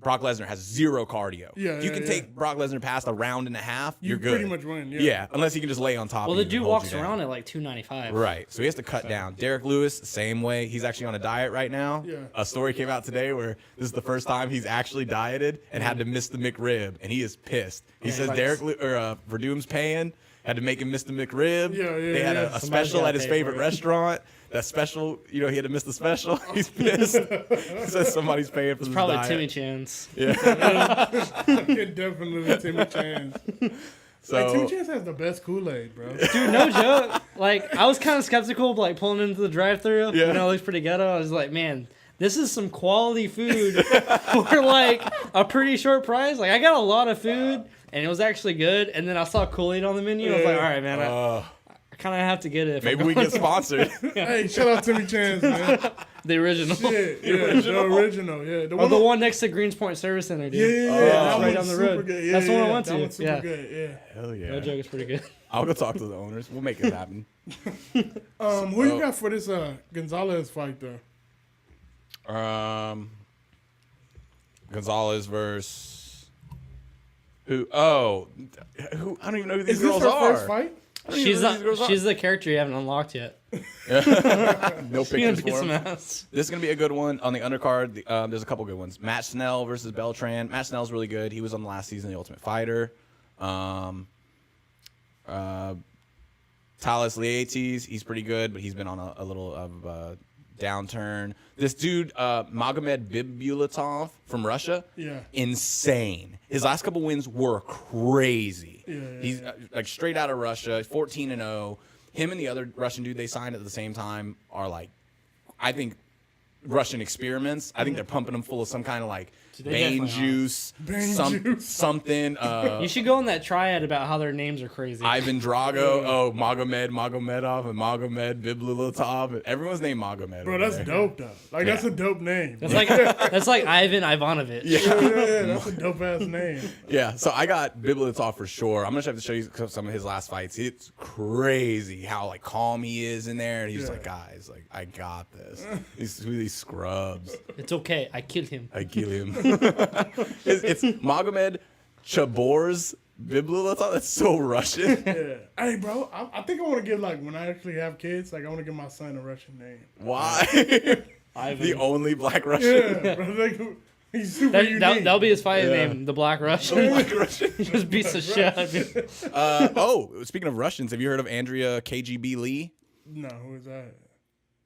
Brock Lesnar has zero cardio. Yeah, you can take Brock Lesnar past a round and a half. You're good. Pretty much win. Yeah, unless he can just lay on top. Well, of the you dude and hold walks you down. around at like 295. Right, so he has to cut down. Derek Lewis, same way. He's actually on a diet right now. Yeah. A story came out today where this is the first time he's actually dieted and had to miss the McRib, and he is pissed. He says Verdum's paying, had to make him miss the McRib. They had a special at his favorite restaurant. That special, he had to miss the special. He's pissed. He says somebody's paying for It's this probably diet. Timmy Chance. Yeah. Definitely Timmy Chance. So, Timmy Chance has the best Kool-Aid, bro. Dude, no joke. Like, I was kind of skeptical of like pulling into the drive-thru. Yeah. It looks pretty ghetto. I was like, man, this is some quality food for like a pretty short price. Like, I got a lot of food, and it was actually good. And then I saw Kool-Aid on the menu. I was like, all right, man, I kind of have to get it. If maybe we get sponsored. Hey, shout out Timmy Chance, man. The original. Shit, the original. Yeah, The one next to Greens Point Service Center, dude. Yeah, That's right one's down the super road. good. Yeah, That's the one I went that to. one's super good. Yeah. Hell yeah. No joke, it's pretty good. I'll go talk to the owners. We'll make it happen. Who you got for this Gonzalez fight though? Gonzalez versus who? Oh, who? I don't even know who these Is this girls her are. first fight? She's the character you haven't unlocked yet. No She's gonna pictures beat for some him. ass. This is gonna be a good one on the undercard. There's a couple good ones. Matt Snell versus Beltran. Matt Snell's really good. He was on the last season of The Ultimate Fighter. Talis Liates, he's pretty good, but he's been on a little of a downturn. This dude, Magomed Bibulatov from Russia, insane. His last couple wins were crazy. He's like straight out of Russia, 14-0. him and the other Russian dude they signed at the same time are like, I think, Russian experiments. I think they're pumping them full of some kind of like Bane juice, something. You should go on that triad about how their names are crazy. Ivan Drago, Magomedov, and Magomed Bibliotov. Everyone's named Magomed. Bro, that's dope though. Like that's a dope name. That's like Ivan Ivanovich. Yeah, that's a dope ass name. Yeah, so I got Bibliotov for sure. I'm gonna have to show you some of his last fights. It's crazy how like calm he is in there, and he's like, guys, like I got this. These scrubs. It's okay. I killed him. It's Magomed Chabor's Bibliotov. That's so Russian. Yeah. Hey, bro, I think I want to give like when I actually have kids, like I want to give my son a Russian name. Why? Ivan. The only black Russian. Yeah, bro, like, he's super unique. That'll be his fighting name, the Black Russian. The Black Russian. He just beats the shit out of me. Speaking of Russians, have you heard of Andrea KGB Lee? No, who is that?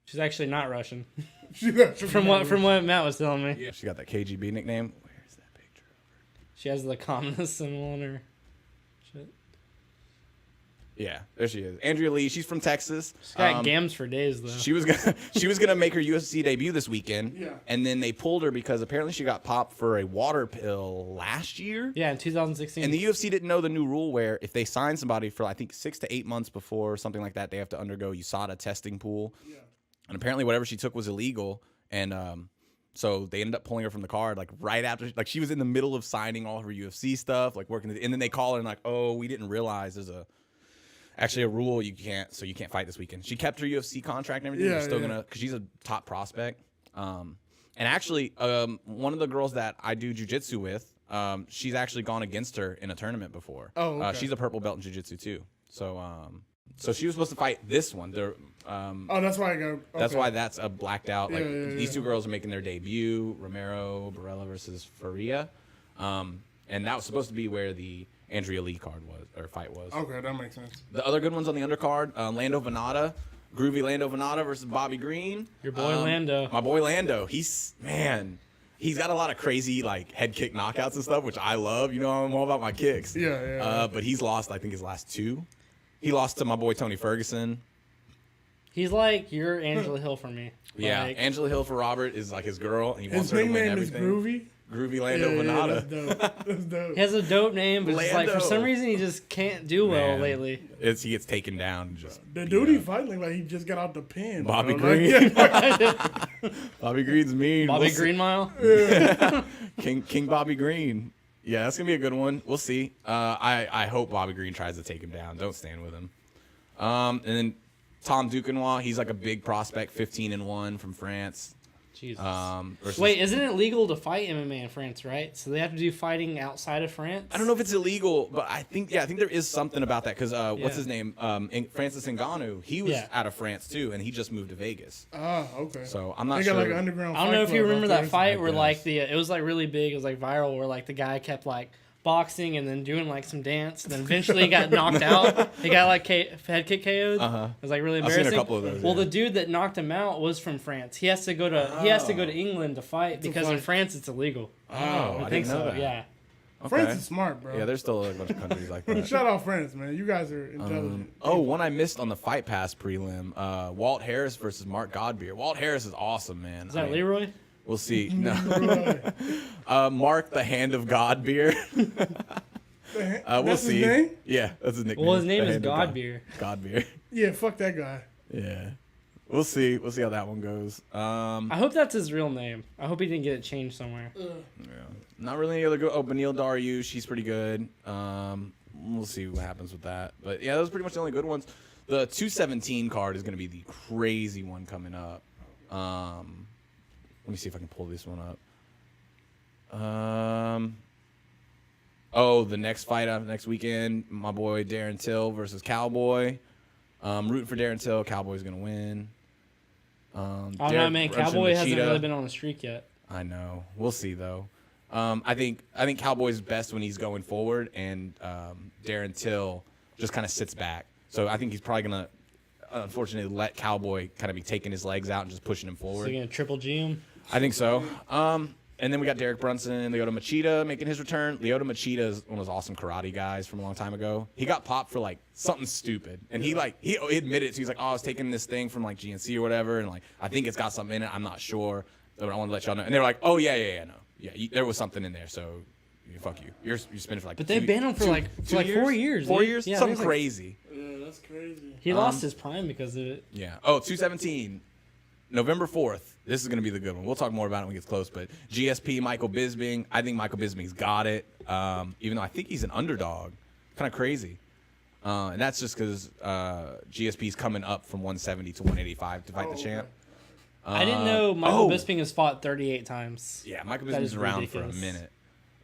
She's actually not Russian. From what Matt was telling me. Yeah. She got that KGB nickname. Where's that picture of her? She has the communist symbol in her shit. Yeah, there she is. Andrea Lee. She's from Texas. She's got gams for days though. She was gonna make her UFC debut this weekend. Yeah. And then they pulled her because apparently she got popped for a water pill last year. Yeah, in 2016. And the UFC didn't know the new rule where if they sign somebody for I think 6 to 8 months before or something like that, they have to undergo USADA testing pool. Yeah. And apparently whatever she took was illegal. And so they ended up pulling her from the card like right after, like she was in the middle of signing all her UFC stuff, like working. And then they call her and like, oh, we didn't realize there's actually a rule you can't fight this weekend. She kept her UFC contract and everything. Yeah, She's still gonna, because she's a top prospect. And actually, one of the girls that I do jiu-jitsu with, she's actually gone against her in a tournament before. Oh, okay. She's a purple belt in jiu-jitsu too. So she was supposed to fight this one. That's why I go. Okay. That's why that's a blacked out. Like these two yeah. girls are making their debut. Romero Barella versus Faria, and that was supposed to be where the Andrea Lee fight was. Okay, that makes sense. The other good ones on the undercard: Lando Venata, groovy Lando Venata versus Bobby Green. Your boy Lando. My boy Lando. He's got a lot of crazy like head kick knockouts and stuff, which I love. You know, I'm all about my kicks. Yeah. But he's lost, I think, his last two. He lost to my boy Tony Ferguson. He's like your Angela Hill for me. Yeah, like, Angela Hill for Robert is like his girl. And he wants His her to win nickname is everything. Groovy. Groovy Lando Venata. That's dope. That's dope. He has a dope name, but it's like for Lando. some reason he just can't do well Man. lately. He gets taken down. And just The dude he fighting like he just got out the pen. Bobby bro. Green. Like, yeah. Bobby Green's mean. Bobby We'll Green Mile. King Bobby Green. Yeah, that's gonna be a good one. We'll see. I hope Bobby Green tries to take him down. Don't stand with him. And then Tom Duquesnoy, he's like a big prospect, 15-1 from France. Jesus. Wait, isn't it legal to fight MMA in France, right? So they have to do fighting outside of France? I don't know if it's illegal, but I think there is something about that because what's his name? Francis Ngannou, he was out of France too, and he just moved to Vegas. Oh, okay. So I'm not They sure. got like an underground. I don't know if you remember that fight where guess. like it was like really big, it was like viral, where like the guy kept like boxing and then doing like some dance, and then eventually he got knocked out. He got like head kick KO'd. It was like really I've embarrassing. seen a couple of those. Well, yeah. the dude that knocked him out was from France. He has to go to England to fight because in France it's illegal. Oh, I think didn't know so. that. Yeah. France Okay. is smart, bro. Yeah, there's still a bunch of countries like that. Shout out France, man. You guys are intelligent. One I missed on the Fight Pass prelim: Walt Harris versus Mark Godbeer. Walt Harris is awesome, man. Is that Leroy? We'll see. No. Mark the Hand of Godbeer. We'll That's see. his name? Yeah, that's his nickname. Well, his name The is Hand of Godbeer. Godbeer. Yeah, fuck that guy. Yeah. We'll see. We'll see how that one goes. I hope that's his real name. I hope he didn't get it changed somewhere. Yeah. Not really any other good. Oh, Benil Dariush, she's pretty good. We'll see what happens with that. But yeah, those are pretty much the only good ones. The 217 card is going to be the crazy one coming up. Let me see if I can pull this one up. The next fight next weekend, my boy Darren Till versus Cowboy. Rooting for Darren Till. Cowboy's going to win. Oh no, man! Cowboy hasn't really been on a streak yet. I know. We'll see though. I think Cowboy's best when he's going forward, and Darren Till just kind of sits back. So I think he's probably gonna, unfortunately, let Cowboy kind of be taking his legs out and just pushing him So forward. you're gonna triple G him? I think so. And then we got Derek Brunson, Lyoto Machida making his return. Lyoto Machida is one of those awesome karate guys from a long time ago. He got popped for like something stupid, and he admitted it. So he's like, "Oh, I was taking this thing from like GNC or whatever, and like I think it's got something in it. I'm not sure, but I want to let y'all know." And they were like, "Oh yeah, no, there was something in there, so fuck you. You're spinning for like." But they banned him for like 4 years. 4 years, Yeah, something like, crazy. Yeah, that's crazy. He lost his prime because of it. Yeah. Oh, 217. November 4th. This is going to be the good one. We'll talk more about it when it gets close. But GSP, Michael Bisping. I think Michael Bisping's got it. Even though I think he's an underdog. Kind of crazy. And that's just because GSP's coming up from 170 to 185 to fight the champ. I didn't know Michael Bisping has fought 38 times. Yeah, Michael That Bisping's is around ridiculous. for a minute.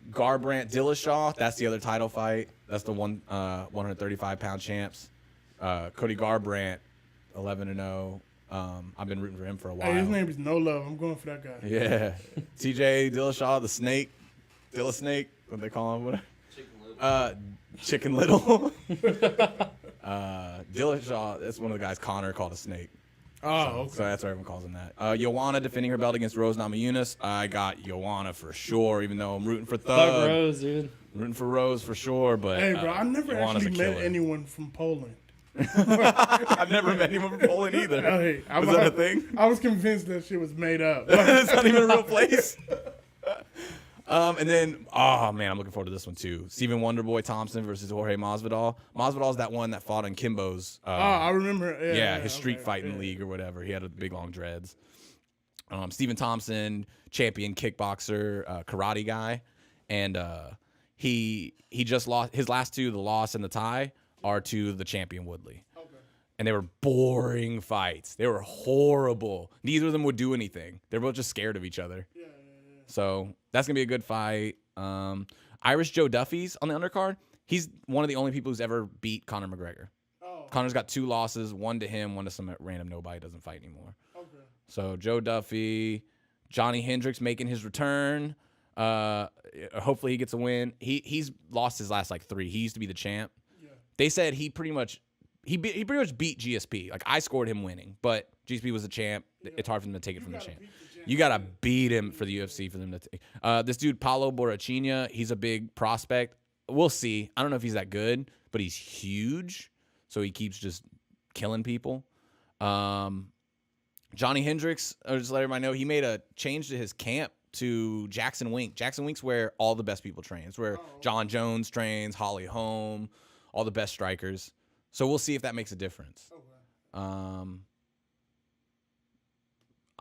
Garbrandt Dillashaw. That's the other title fight. That's the 135-pound champs. Cody Garbrandt, 11-0. I've been rooting for him for a while. Hey, his name is No Love. I'm going for that guy. Yeah. TJ Dillashaw, the snake. Dilla Snake, what they call him. What? Chicken Little. Dillashaw, that's one of the guys Connor called a snake. Oh, okay. So that's why everyone calls him that. Joanna defending her belt against Rose Namajunas. I got Joanna for sure, even though I'm rooting for Thug. Fuck Rose, dude. I'm rooting for Rose for sure, but Hey, bro, I never Joanna's actually a met killer. anyone from Poland. I've never met anyone from Poland either. Hey, Was that a thing? I was convinced that shit was made up. It's not even a real place. And then, oh man, I'm looking forward to this one too. Stephen Wonderboy Thompson versus Jorge Masvidal. Masvidal's that one that fought on Kimbo's. I remember. His street fighting league or whatever. He had a big long dreads. Stephen Thompson, champion kickboxer, karate guy, and he just lost his last two. The loss and the tie are to the champion Woodley. Okay. And they were boring fights. They were horrible. Neither of them would do anything. They're both just scared of each other. Yeah. So that's gonna be a good fight. Irish Joe Duffy's on the undercard. He's one of the only people who's ever beat Conor McGregor. Oh. Conor's got 2 losses, one to him, one to some random nobody doesn't fight anymore. Okay. So Joe Duffy, Johnny Hendricks making his return. Hopefully he gets a win. He's lost his last like 3. He used to be the champ. Yeah. They said he pretty much beat GSP. Like I scored him winning, but GSP was the champ. Yeah. It's hard for them to take it from the champ. You gotta beat him for the UFC for them to take. This dude Paulo Borrachinha, he's a big prospect. We'll see. I don't know if he's that good, but he's huge, so he keeps just killing people. Johnny Hendricks, I'll just let everybody know, he made a change to his camp to Jackson Wink. Jackson Wink's where all the best people train. It's where John Jones trains, Holly Holm, all the best strikers. So we'll see if that makes a difference. Okay.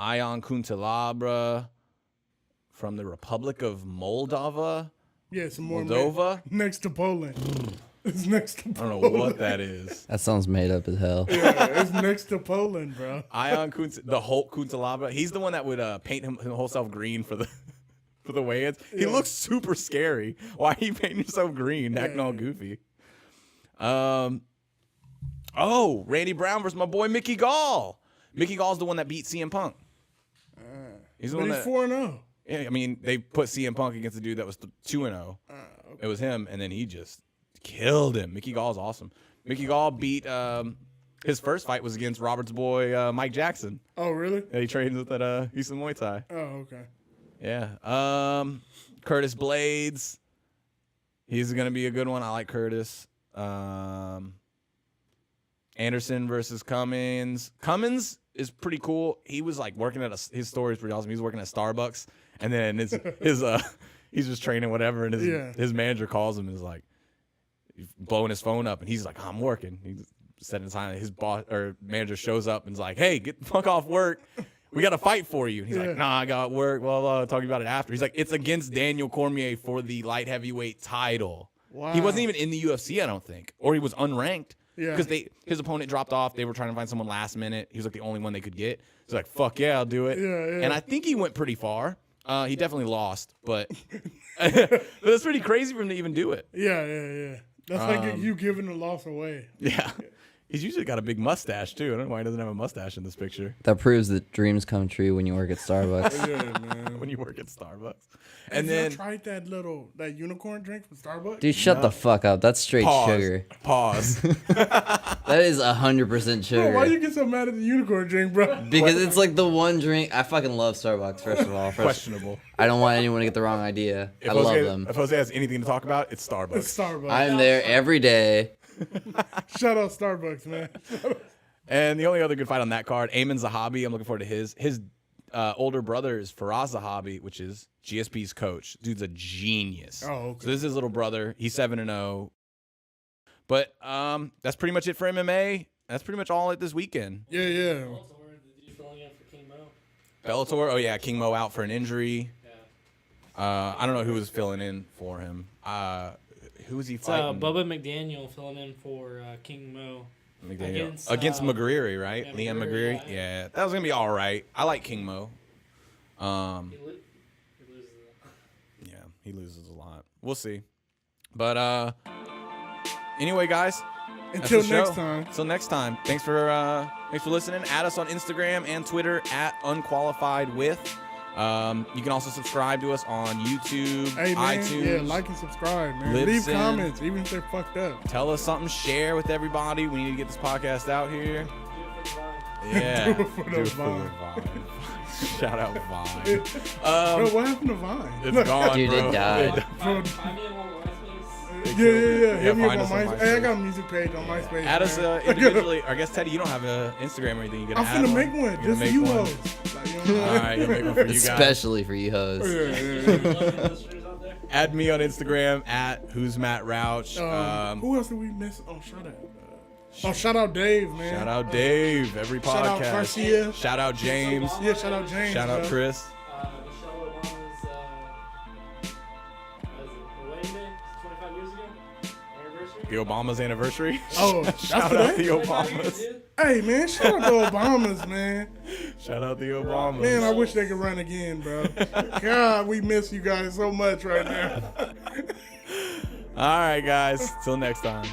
Ion Kuntalabra from the Republic of Moldova. Yeah, some more Moldova. Next to Poland. It's next to Poland. I don't know what that is. That sounds made up as hell. Yeah, it's next to Poland, bro. Ion the Hulk Kuntalabra. He's the one that would paint him wholesale green for the weigh-ins. He looks super scary. Why are you painting yourself green, acting all goofy? Randy Brown versus my boy Mickey Gall. Mickey Gall's the one that beat CM Punk. He's the one that 4-0. Yeah, I mean, they put CM Punk against a dude that was 2-0. Okay. It was him, and then he just killed him. Mickey Gall's awesome. Mickey Gall beat his first fight was against Robert's boy Mike Jackson. Oh, really? Yeah, he trains with that Houston Muay Thai. Oh, okay. Yeah. Curtis Blades. He's gonna be a good one. I like Curtis. Anderson versus Cummins. Cummins is pretty cool. He was like working at his story is pretty awesome. He was working at Starbucks, and then his he's just training whatever, and his manager calls him and is like blowing his phone up, and he's like, I'm working. He's setting time. His boss or manager shows up and is like, hey, get the fuck off work. We got to fight for you. And he's like, nah, I got work. Blah, blah, talking about it after. He's like, it's against Daniel Cormier for the light heavyweight title. Wow. He wasn't even in the UFC, I don't think, or he was unranked. Yeah. Because his opponent dropped off. They were trying to find someone last minute. He was like the only one they could get. He's like, fuck yeah, I'll do it. Yeah. And I think he went pretty far. He definitely lost, but it's pretty crazy for him to even do it. Yeah. That's like you giving the loss away. Yeah. He's usually got a big mustache too. I don't know why he doesn't have a mustache in this picture. That proves that dreams come true when you work at Starbucks. Yeah, man. When you work at Starbucks. And And then then tried that unicorn drink from Starbucks. Dude, shut the fuck up. That's straight sugar. Pause. That is 100% sugar. Bro, why you get so mad at the unicorn drink, bro? Because it's like the one drink. I fucking love Starbucks, first of all. Questionable. I don't want anyone to get the wrong idea. I love them. If Jose has anything to talk about, it's Starbucks. It's Starbucks. I'm there every day. Shout out Starbucks, man. And the only other good fight on that card, Ayman Zahabi. I'm looking forward to his. His older brother is Faraz Zahabi, which is GSP's coach. Dude's a genius. Oh, okay. So this is his little brother. He's 7-0. But that's pretty much it for MMA. That's pretty much all at this weekend. Yeah. Bellator. Oh yeah, King Mo out for an injury. I don't know who was filling in for him. Who was he fighting? Bubba McDaniel filling in for King Mo. McDaniel. Against McGreary, right? yeah, Liam McGreary, McGreary. Yeah, that was gonna be all right. I like King Mo. Yeah, he loses a lot. We'll see. But anyway, guys. Until next time. Until next time. Thanks for listening. Add us on Instagram and Twitter at Unqualified with. You can also subscribe to us on YouTube, Hey, man. iTunes. Yeah, like and subscribe, man. Libsyn. Leave comments, even if they're fucked up. Tell us something. Share with everybody. We need to get this podcast out here. Yeah. Do it for the Do it for Vine. the Vine. Shout out Vine. Bro, what happened to Vine? It's gone, Dude, bro. it died. Yeah. Hit me up find on us on MySpace. Hey, I MySpace. got a music page on MySpace. Add us man. individually. Or I guess, Teddy, you don't have an Instagram or anything. You can I'm add finna make one. You're gonna Just make you one? hoes. Like, you know? All right, you'll make one for you guys. Especially for you hoes. Yeah. Add me on Instagram at Who's Matt Rouch. Who else did we miss? Oh, shout out Dave, man. Shout out Dave. Every podcast. Shout out Garcia. Shout out James. Yeah, shout out James. Shout out bro. Chris. Michelle Obama's wedding, 25 years ago, anniversary. The Obama's anniversary. Oh, that's Shout for out that? the Obamas. Hey, man, shout out the Obamas, man. Shout out the Obamas. Man, I wish they could run again, bro. God, we miss you guys so much right now. All right, guys. Till next time.